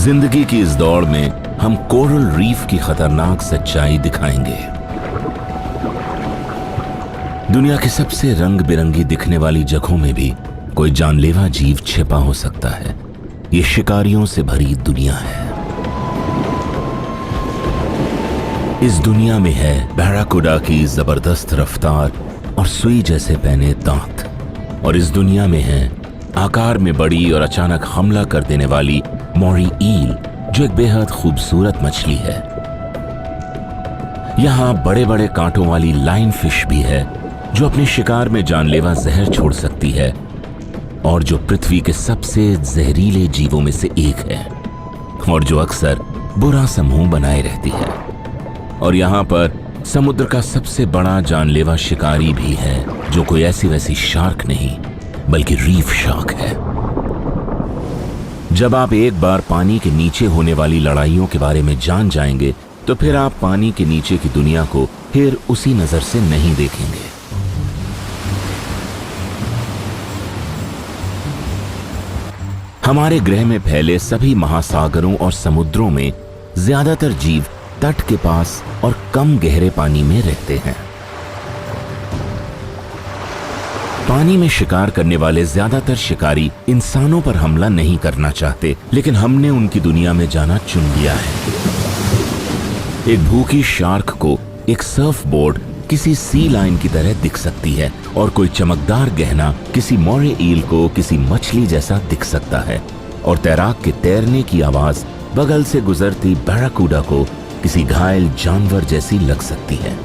जिंदगी की इस दौड़ में हम कोरल रीफ की खतरनाक सच्चाई दिखाएंगे। दुनिया की सबसे रंग बिरंगी दिखने वाली जगहों में भी कोई जानलेवा जीव छिपा हो सकता है। ये शिकारियों से भरी दुनिया है। इस दुनिया में है बैराकूडा की जबरदस्त रफ्तार और सुई जैसे पैने दांत, और इस दुनिया में है आकार में बड़ी और अचानक हमला कर देने वाली मोरी ईल, जो एक बेहद खूबसूरत मछली है। यहां बड़े बड़े कांटों वाली लाइन फिश भी है, जो अपने शिकार में जानलेवा जहर छोड़ सकती है और जो पृथ्वी के सबसे जहरीले जीवों में से एक है, और जो अक्सर बुरा समूह बनाए रहती है। और यहां पर समुद्र का सबसे बड़ा जानलेवा शिकारी भी है, जो कोई ऐसी वैसी शार्क नहीं बल्कि रीफ शार्क है। जब आप एक बार पानी के नीचे होने वाली लड़ाइयों के बारे में जान जाएंगे, तो फिर आप पानी के नीचे की दुनिया को फिर उसी नजर से नहीं देखेंगे। हमारे ग्रह में फैले सभी महासागरों और समुद्रों में ज्यादातर जीव तट के पास और कम गहरे पानी में रहते हैं। पानी में शिकार करने वाले ज्यादातर शिकारी इंसानों पर हमला नहीं करना चाहते, लेकिन हमने उनकी दुनिया में जाना चुन लिया है। एक भूखी शार्क को एक सर्फ बोर्ड किसी सी लाइन की तरह दिख सकती है, और कोई चमकदार गहना किसी मोरे ईल को किसी मछली जैसा दिख सकता है, और तैराक के तैरने की आवाज बगल से गुजरती बैराकूडा को किसी घायल जानवर जैसी लग सकती है।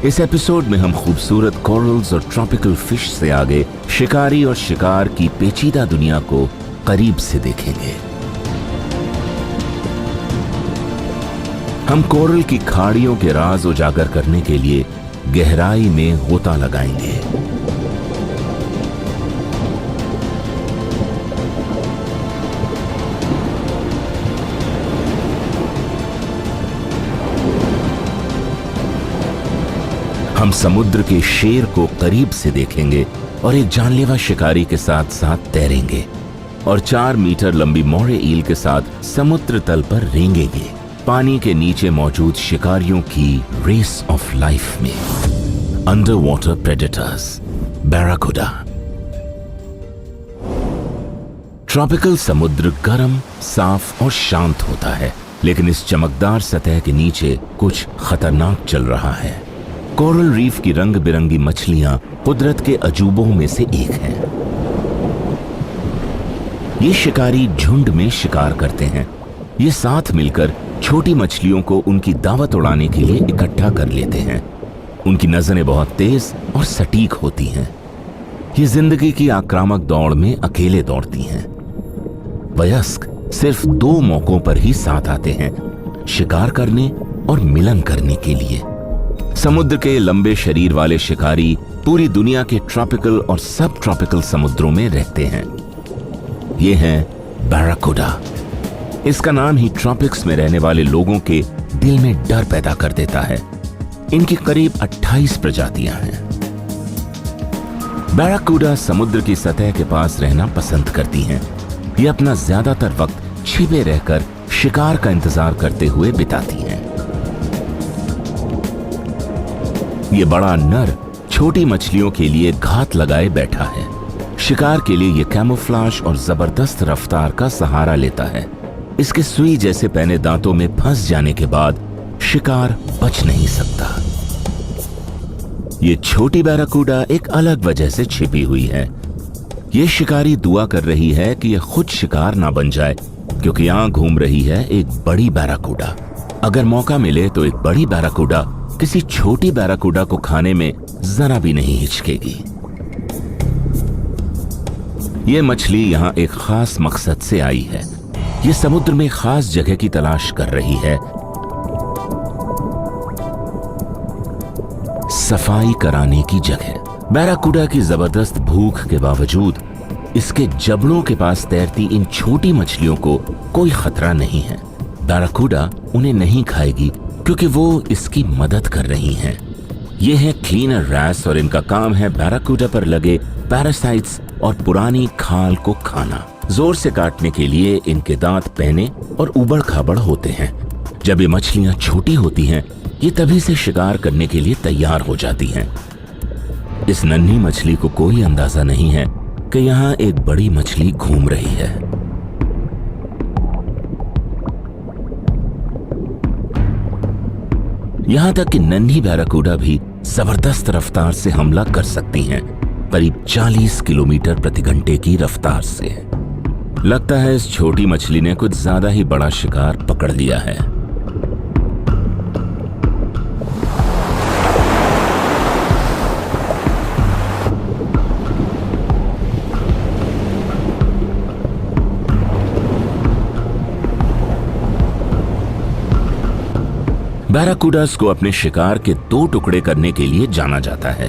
इस एपिसोड में हम खूबसूरत कोरल्स और ट्रॉपिकल फिश से आगे शिकारी और शिकार की पेचीदा दुनिया को करीब से देखेंगे। हम कोरल की खाड़ियों के राज उजागर करने के लिए गहराई में गोता लगाएंगे। हम समुद्र के शेर को करीब से देखेंगे और एक जानलेवा शिकारी के साथ साथ तैरेंगे, और 4 मीटर लंबी मोरे ईल के साथ समुद्र तल पर रेंगेंगे, पानी के नीचे मौजूद शिकारियों की रेस ऑफ लाइफ में। Underwater predators, barracuda. Tropical समुद्र गर्म, साफ और शांत होता है, लेकिन इस चमकदार सतह के नीचे कुछ खतरनाक चल रहा है। कोरल रीफ की रंग बिरंगी मछलियां कुदरत के अजूबों में से एक हैं। ये शिकारी झुंड में शिकार करते हैं। ये साथ मिलकर छोटी मछलियों को उनकी दावत उड़ाने के लिए इकट्ठा कर लेते हैं। उनकी नजरें बहुत तेज और सटीक होती हैं। ये जिंदगी की आक्रामक दौड़ में अकेले दौड़ती हैं। वयस्क सिर्फ 2 मौकों पर ही साथ आते हैं, शिकार करने और मिलन करने के लिए। समुद्र के लंबे शरीर वाले शिकारी पूरी दुनिया के ट्रॉपिकल और सब ट्रॉपिकल समुद्रों में रहते हैं। ये हैं बैराकूडा। इसका नाम ही ट्रॉपिक्स में रहने वाले लोगों के दिल में डर पैदा कर देता है। इनकी करीब 28 प्रजातियां हैं। बैराकूडा समुद्र की सतह के पास रहना पसंद करती हैं। ये अपना ज्यादातर वक्त छिपे रहकर शिकार का इंतजार करते हुए बिताती हैं। ये बड़ा नर छोटी मछलियों के लिए घात लगाए बैठा है। शिकार के लिए ये कैमोफ्लाज और जबरदस्त रफ्तार का सहारा लेता है। इसके सुई जैसे पैने दांतों में फंस जाने के बाद शिकार बच नहीं सकता। ये छोटी बैराकूडा एक अलग वजह से छिपी हुई है। ये शिकारी दुआ कर रही है कि ये खुद शिकार ना बन जाए, क्योंकि यहां घूम रही है एक बड़ी बैराकूडा। अगर मौका मिले तो एक बड़ी बैराकूडा किसी छोटी बैराकूडा को खाने में जरा भी नहीं हिचकेगी। यह मछली यहां एक खास मकसद से आई है। यह समुद्र में खास जगह की तलाश कर रही है। सफाई कराने की जगह। बैराकूडा की जबरदस्त भूख के बावजूद इसके जबड़ों के पास तैरती इन छोटी मछलियों को कोई खतरा नहीं है। बैराकूडा उन्हें नहीं खाएगी, क्योंकि वो इसकी मदद कर रही हैं। ये है क्लीनर रैट्स, और इनका काम है बैराकूडा पर लगे पैरासाइट्स और पुरानी खाल को खाना। जोर से काटने के लिए इनके दांत पैने और उबड़ खाबड़ होते हैं। जब ये मछलियां छोटी होती हैं, ये तभी से शिकार करने के लिए तैयार हो जाती हैं। इस नन्ही मछली को कोई अंदाजा नहीं है कि यहां एक बड़ी मछली घूम रही है। यहां तक कि नन्ही बैराकूडा भी जबरदस्त रफ्तार से हमला कर सकती हैं, करीब 40 किलोमीटर प्रति घंटे की रफ्तार से। लगता है इस छोटी मछली ने कुछ ज्यादा ही बड़ा शिकार पकड़ लिया है। बैराकूडास को अपने शिकार के 2 टुकड़े करने के लिए जाना जाता है।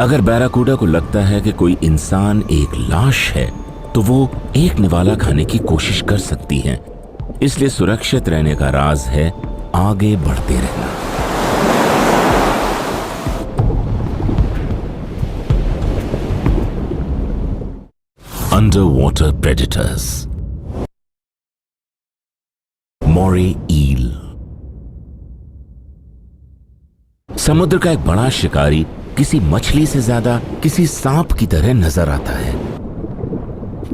अगर बैराकूडा को लगता है कि कोई इंसान एक लाश है, तो वो एक निवाला खाने की कोशिश कर सकती है। इसलिए सुरक्षित रहने का राज है आगे बढ़ते रहना। Underwater predators. Moray eel. समुद्र का एक बड़ा शिकारी किसी मछली से ज्यादा किसी सांप की तरह नजर आता है।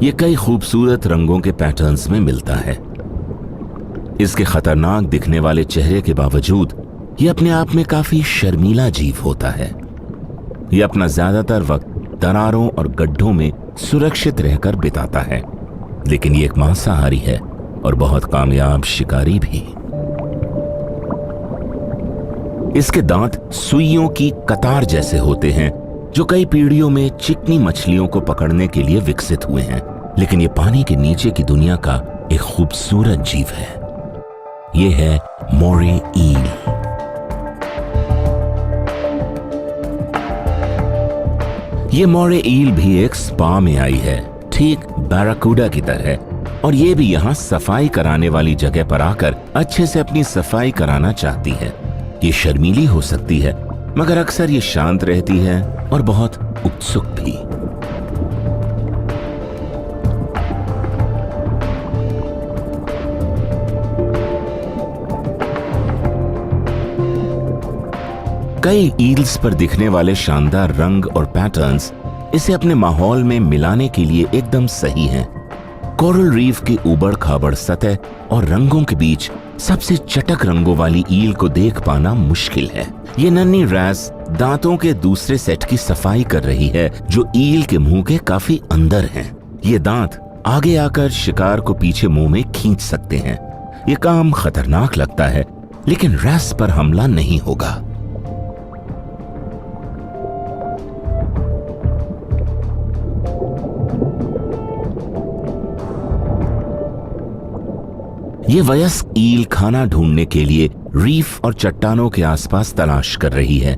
यह कई खूबसूरत रंगों के पैटर्न्स में मिलता है। इसके खतरनाक दिखने वाले चेहरे के बावजूद यह अपने आप में काफी शर्मीला जीव होता है। यह अपना ज्यादातर वक्त दरारों और गड्ढों में सुरक्षित रहकर बिताता है, लेकिन यह एक मांसाहारी है और बहुत कामयाब शिकारी भी। इसके दांत सुइयों की कतार जैसे होते हैं, जो कई पीढ़ियों में चिकनी मछलियों को पकड़ने के लिए विकसित हुए हैं। लेकिन ये पानी के नीचे की दुनिया का एक खूबसूरत जीव है। ये है मोरे ईल। ये मोरे ईल भी एक स्पा में आई है, ठीक बैराकूडा की तरह, और ये भी यहाँ सफाई कराने वाली जगह पर आकर अच्छे से अपनी सफाई कराना चाहती है। ये शर्मीली हो सकती है, मगर अक्सर ये शांत रहती है और बहुत उत्सुक भी। कई ईल्स पर दिखने वाले शानदार रंग और पैटर्न्स इसे अपने माहौल में मिलाने के लिए एकदम सही हैं। कोरल रीफ की उबड़ खाबड़ सतह और रंगों के बीच सबसे चटक रंगों वाली ईल को देख पाना मुश्किल है। ये नन्ही रैस दांतों के दूसरे सेट की सफाई कर रही है, जो ईल के मुंह के काफी अंदर हैं। ये दांत आगे आकर शिकार को पीछे मुंह में खींच सकते हैं। ये काम खतरनाक लगता है, लेकिन रैस पर हमला नहीं होगा। ये वयस्क ईल खाना ढूंढने के लिए रीफ और चट्टानों के आसपास तलाश कर रही है।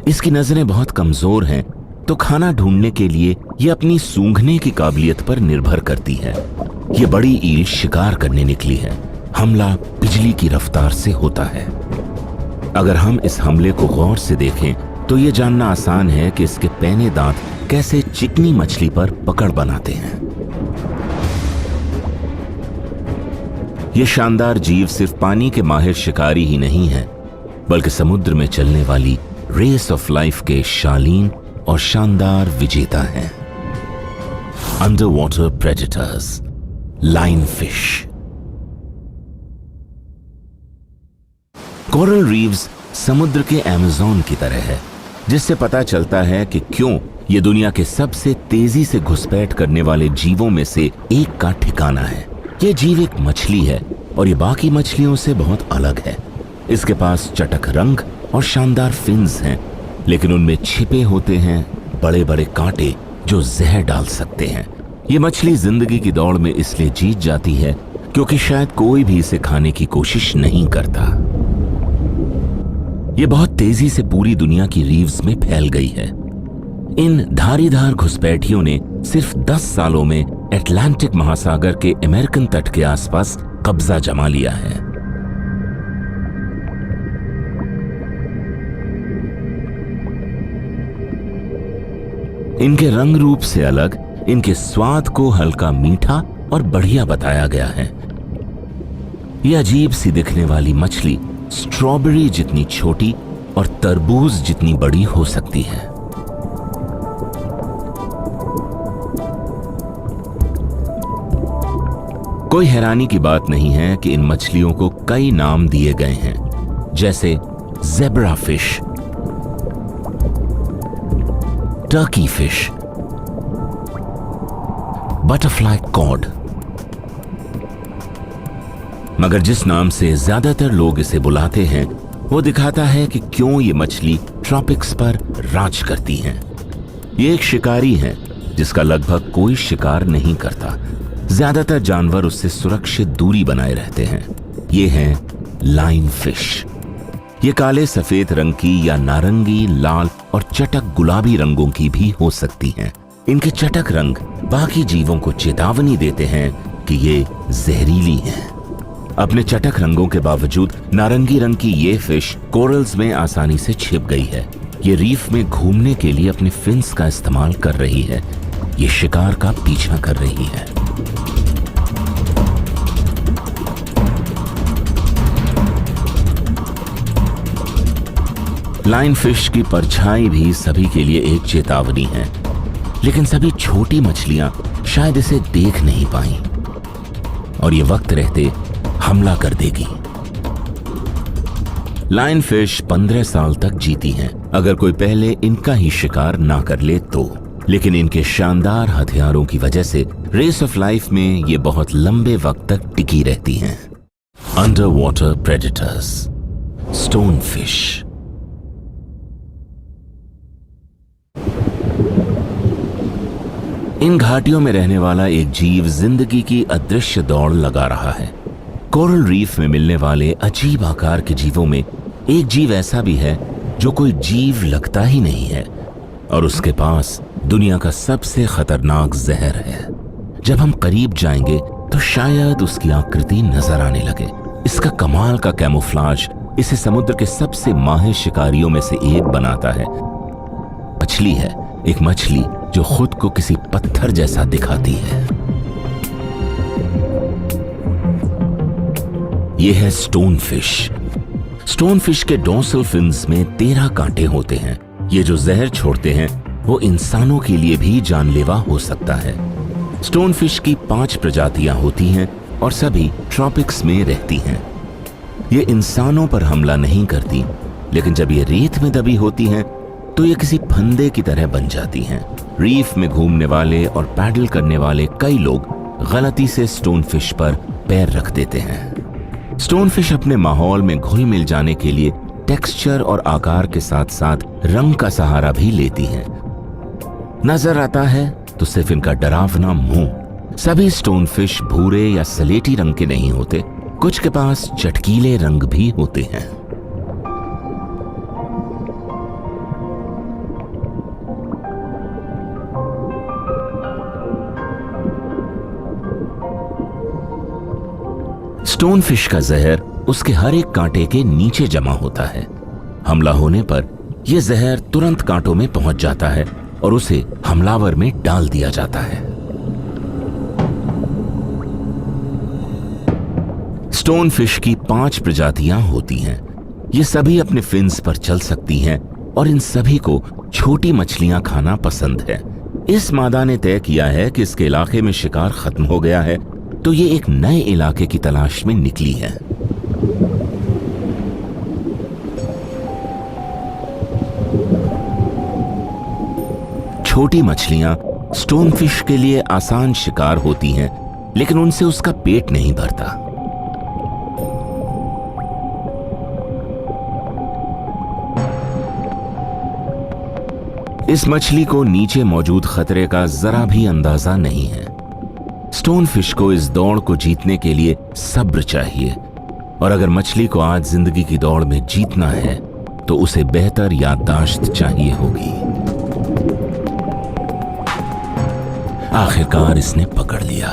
इसकी नजरें बहुत कमजोर हैं, तो खाना ढूंढने के लिए ये अपनी सूंघने की काबिलियत पर निर्भर करती है। ये बड़ी ईल शिकार करने निकली है। हमला बिजली की रफ्तार से होता है। अगर हम इस हमले को गौर से देखें, तो ये जानना आसान है कि इसके पैने दांत कैसे चिकनी मछली पर पकड़ बनाते हैं। ये शानदार जीव सिर्फ पानी के माहिर शिकारी ही नहीं है, बल्कि समुद्र में चलने वाली रेस ऑफ लाइफ के शालीन और शानदार विजेता हैं। Underwater predators, line fish. Coral Reeves समुद्र के अमेज़न की तरह है, जिससे पता चलता है कि क्यों ये दुनिया के सबसे तेजी से घुसपैठ करने वाले जीवों में से एक का ठिकाना है। ये जीव एक मछली है और ये बाकी मछलियों से बहुत अलग है। इसके पास चटक रंग और शानदार फिन्स हैं, लेकिन उनमें छिपे होते हैं बड़े बड़े कांटे जो जहर डाल सकते हैं। ये मछली जिंदगी की दौड़ में इसलिए जीत जाती है क्योंकि शायद कोई भी इसे खाने की कोशिश नहीं करता। ये बहुत तेजी से पूरी दुनिया की रीव्स में फैल गई है। इन धारीदार घुसपैठियों ने सिर्फ 10 सालों में अटलांटिक महासागर के अमेरिकन तट के आसपास कब्जा जमा लिया है। इनके रंग रूप से अलग इनके स्वाद को हल्का मीठा और बढ़िया बताया गया है। यह अजीब सी दिखने वाली मछली स्ट्रॉबेरी जितनी छोटी और तरबूज जितनी बड़ी हो सकती है। कोई हैरानी की बात नहीं है कि इन मछलियों को कई नाम दिए गए हैं, जैसे zebra fish, turkey fish, butterfly cod. मगर जिस नाम से ज्यादातर लोग इसे बुलाते हैं वो दिखाता है कि क्यों ये मछली ट्रॉपिक्स पर राज करती है। ये एक शिकारी है जिसका लगभग कोई शिकार नहीं करता। ज्यादातर जानवर उससे सुरक्षित दूरी बनाए रहते हैं। ये है लाइन फिश। ये काले सफेद रंग की या नारंगी, लाल और चटक गुलाबी रंगों की भी हो सकती हैं। इनके चटक रंग बाकी जीवों को चेतावनी देते हैं कि ये जहरीली हैं। अपने चटक रंगों के बावजूद नारंगी रंग की ये फिश कोरल्स में आसानी से छिप गई है। ये रीफ में घूमने के लिए अपने फिन्स का इस्तेमाल कर रही है। ये शिकार का पीछा कर रही है। लाइन फिश की परछाई भी सभी के लिए एक चेतावनी है, लेकिन सभी छोटी मछलियां शायद इसे देख नहीं पाई और ये वक्त रहते हमला कर देगी। लाइन फिश 15 साल तक जीती हैं, अगर कोई पहले इनका ही शिकार ना कर ले तो। लेकिन इनके शानदार हथियारों की वजह से रेस ऑफ लाइफ में ये बहुत लंबे वक्त तक टिकी रहती हैं। Underwater predators, stonefish. इन घाटियों में रहने वाला एक जीव जिंदगी की अदृश्य दौड़ लगा रहा है। कोरल रीफ में मिलने वाले अजीब आकार के जीवों में एक जीव ऐसा भी है जो कोई जीव लगता ही नहीं है और उसके पास दुनिया का सबसे खतरनाक जहर है। जब हम करीब जाएंगे तो शायद उसकी आकृति नजर आने लगे। इसका कमाल का कैमोफ्लाज इसे समुद्र के सबसे माहिर शिकारियों में से एक बनाता है। मछली है, एक मछली जो खुद को किसी पत्थर जैसा दिखाती है। यह है स्टोन फिश। स्टोन फिश के डोर्सल फिन्स में 13 कांटे होते हैं। ये जो जहर छोड़ते हैं वो इंसानों के लिए भी जानलेवा हो सकता है। स्टोन फिश की 5 प्रजातियां होती हैं और सभी ट्रॉपिक्स में रहती हैं। ये इंसानों पर हमला नहीं करती, लेकिन जब ये रेत में दबी होती हैं तो ये किसी फंदे की तरह बन जाती हैं। रीफ में घूमने वाले और पैडल करने वाले कई लोग गलती से स्टोन फिश पर पैर रख देते हैं। स्टोन फिश अपने माहौल में घुल मिल जाने के लिए टेक्सचर और आकार के साथ साथ रंग का सहारा भी लेती हैं। नजर आता है तो सिर्फ इनका डरावना मुंह। सभी स्टोन फिश भूरे या सलेटी रंग के नहीं होते, कुछ के पास चटकीले रंग भी होते हैं। स्टोन फिश का जहर उसके हर एक कांटे के नीचे जमा होता है। हमला होने पर यह जहर तुरंत कांटों में पहुंच जाता है और उसे हमलावर में डाल दिया जाता है। स्टोन फिश की 5 प्रजातियां होती हैं। ये सभी अपने फिन्स पर चल सकती हैं और इन सभी को छोटी मछलियां खाना पसंद है। इस मादा ने तय किया है कि इसके इलाके में शिकार खत्म हो गया है, तो ये एक नए इलाके की तलाश में निकली है। छोटी मछलियां स्टोन फिश के लिए आसान शिकार होती हैं, लेकिन उनसे उसका पेट नहीं भरता। इस मछली को नीचे मौजूद खतरे का जरा भी अंदाजा नहीं है। स्टोन फिश को इस दौड़ को जीतने के लिए सब्र चाहिए, और अगर मछली को आज जिंदगी की दौड़ में जीतना है तो उसे बेहतर याददाश्त चाहिए होगी। आखिरकार इसने पकड़ लिया।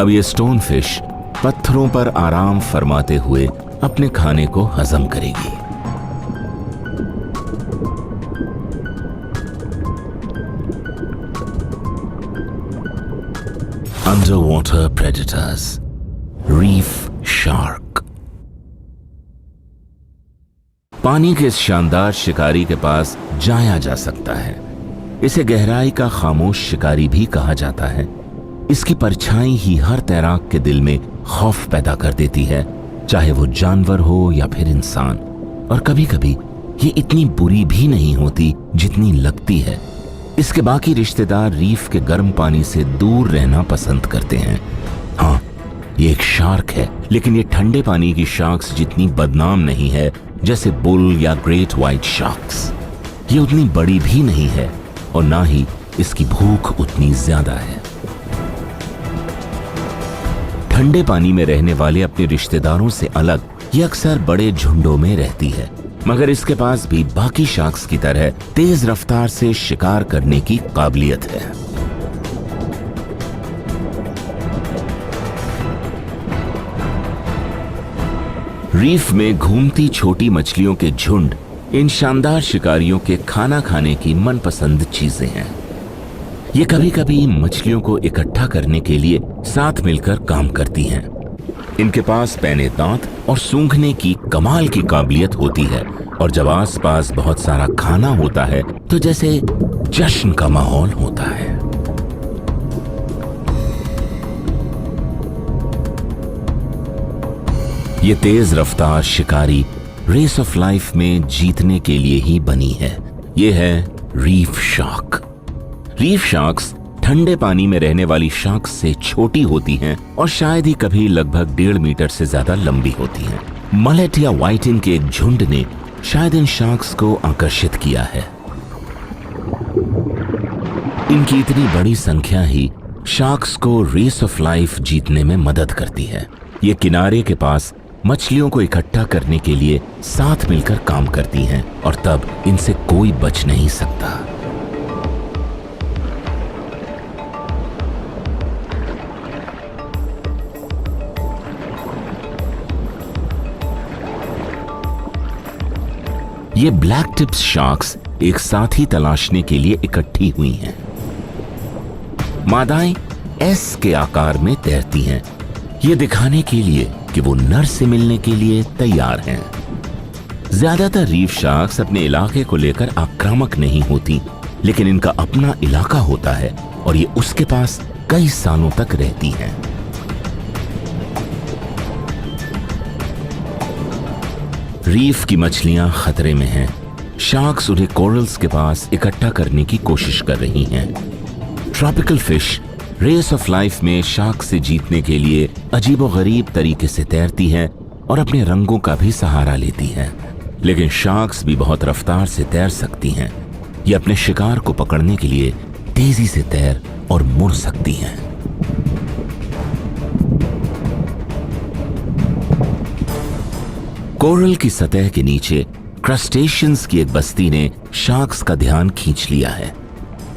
अब ये स्टोन फिश पत्थरों पर आराम फरमाते हुए अपने खाने को हजम करेगी। Underwater predators. Reef shark. पानी के इस शानदार शिकारी के पास जाया जा सकता है। इसे गहराई का खामोश शिकारी भी कहा जाता है। इसकी परछाई ही हर तैराक के दिल में खौफ पैदा कर देती है, चाहे वो जानवर हो या फिर इंसान। और कभी कभी ये इतनी बुरी भी नहीं होती जितनी लगती है। इसके बाकी रिश्तेदार रीफ के गर्म पानी से दूर रहना पसंद करते हैं। हाँ, ये एक शार्क है, लेकिन ये ठंडे पानी की शार्क्स जितनी बदनाम नहीं है जैसे बुल या ग्रेट व्हाइट शार्क्स। ये उतनी बड़ी भी नहीं है और ना ही इसकी भूख उतनी ज्यादा है। ठंडे पानी में रहने वाले अपने रिश्तेदारों से अलग ये अक्सर बड़े झुंडों में रहती है, मगर इसके पास भी बाकी शार्क्स की तरह तेज रफ्तार से शिकार करने की काबिलियत है। रीफ में घूमती छोटी मछलियों के झुंड इन शानदार शिकारियों के खाना खाने की मनपसंद चीजें हैं। ये कभी कभी मछलियों को इकट्ठा करने के लिए साथ मिलकर काम करती हैं। इनके पास पैने दांत और सूंघने की कमाल की काबिलियत होती है, और जब आसपास बहुत सारा खाना होता है तो जैसे जश्न का माहौल होता है। ये तेज रफ्तार शिकारी रेस ऑफ लाइफ में जीतने के लिए ही बनी है। ये है रीफ शार्क। रीफ शार्क्स ठंडे पानी में रहने वाली शार्क्स से छोटी होती हैं और शायद ही कभी लगभग 1.5 मीटर से ज्यादा लंबी होती हैं। मलेट या व्हाइटिन के एक झुंड ने शायद इन शार्क्स को आकर्षित किया है। इनकी इतनी बड़ी संख्या ही शार्क्स को रेस ऑफ लाइफ जीतने में मदद करती है। ये किनारे के पास मछलियों को इकट्ठा करने के लिए साथ मिलकर काम करती हैं और तब इनसे कोई बच नहीं सकता। ये ब्लैक टिप्स शार्क्स एक साथी तलाशने के लिए इकट्ठी हुई हैं। मादाएं एस के आकार में तैरती हैं, ये दिखाने के लिए कि वो नर से मिलने के लिए तैयार हैं। ज्यादातर रीफ शार्क्स अपने इलाके को लेकर आक्रामक नहीं होती, लेकिन इनका अपना इलाका होता है और ये उसके पास कई सालों तक रहती हैं। रीफ की मछलियां खतरे में हैं। शार्क्स उन्हें कोरल्स के पास इकट्ठा करने की कोशिश कर रही हैं। Tropical fish race of life में शार्क से जीतने के लिए अजीबोगरीब तरीके से तैरती हैं और अपने रंगों का भी सहारा लेती हैं। लेकिन शार्क्स भी बहुत रफ्तार से तैर सकती हैं। ये अपने शिकार को पकड़ने के लिए तेजी से तैर और मुड़ सकती हैं। कोरल की सतह के नीचे क्रस्टेशियंस की एक बस्ती ने शार्क्स का ध्यान खींच लिया है।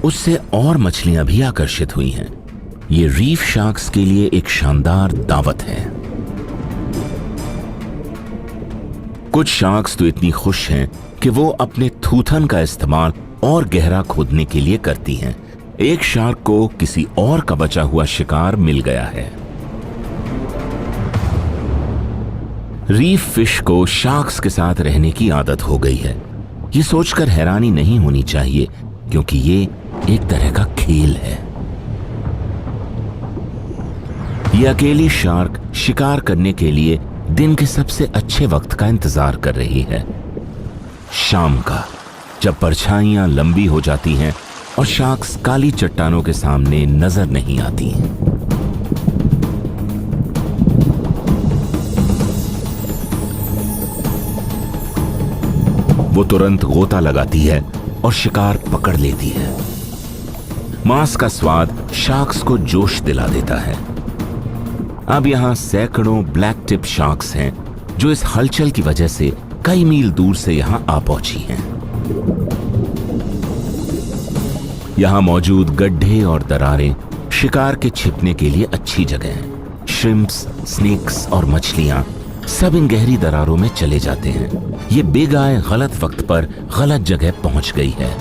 उससे और मछलियां भी आकर्षित हुई हैं। ये रीफ शार्क्स के लिए एक शानदार दावत है। कुछ शार्क्स तो इतनी खुश हैं कि वो अपने थूथन का इस्तेमाल और गहरा खोदने के लिए करती हैं। एक शार्क को किसी और का बचा हुआ शिकार मिल गया है। रीफ फिश को शार्क्स के साथ रहने की आदत हो गई है। ये सोचकर हैरानी नहीं होनी चाहिए, क्योंकि ये एक तरह का खेल है। ये अकेली शार्क शिकार करने के लिए दिन के सबसे अच्छे वक्त का इंतजार कर रही है। शाम का, जब परछाइयां लंबी हो जाती हैं और शार्क्स काली चट्टानों के सामने नजर नहीं आती। वो तुरंत गोता लगाती है और शिकार पकड़ लेती है। मांस का स्वाद शार्क्स को जोश दिला देता है। अब यहां सैकड़ों ब्लैक टिप शार्क्स हैं जो इस हलचल की वजह से कई मील दूर से यहां आ पहुंची हैं। यहां मौजूद गड्ढे और दरारें शिकार के छिपने के लिए अच्छी जगह हैं। श्रिम्प्स, स्नेक्स और मछलियां सब इन गहरी दरारों में चले जाते हैं। ये बिग आई गलत वक्त पर गलत जगह पहुंच गई है।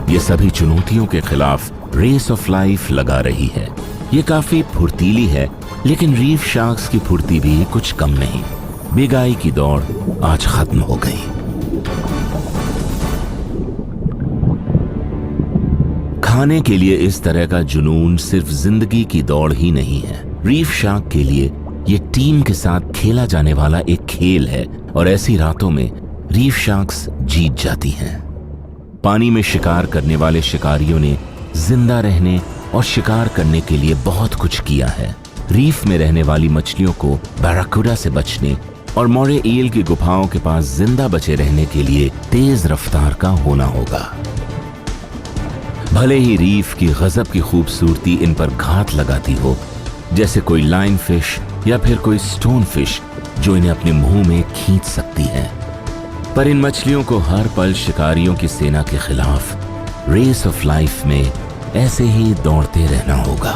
ये सभी चुनौतियों के खिलाफ रेस ऑफ लाइफ लगा रही है। ये काफी फुर्तीली है, लेकिन रीफ शार्क्स की फुर्ती भी कुछ कम नहीं। बिग आई की दौड़ आज खत्म हो गई। खाने के लिए इस तरह का जुनून सिर्फ जिंदगी की दौड़ ही नहीं है, रीफ शार्क के लिए ये टीम के साथ खेला जाने वाला एक खेल है, और ऐसी रातों में रीफ शार्क्स जीत जाती हैं। पानी में शिकार करने वाले शिकारियों ने जिंदा रहने और शिकार करने के लिए बहुत कुछ किया है। रीफ में रहने वाली मछलियों को बैराकुडा से बचने और मोरे ईल की गुफाओं के पास जिंदा बचे रहने के लिए तेज रफ्तार का होना होगा। भले ही रीफ की गजब की खूबसूरती इन पर घात लगाती हो, जैसे कोई लाइन फिश या फिर कोई स्टोन फिश जो इन्हें अपने मुंह में खींच सकती है, पर इन मछलियों को हर पल शिकारियों की सेना के खिलाफ रेस ऑफ लाइफ में ऐसे ही दौड़ते रहना होगा।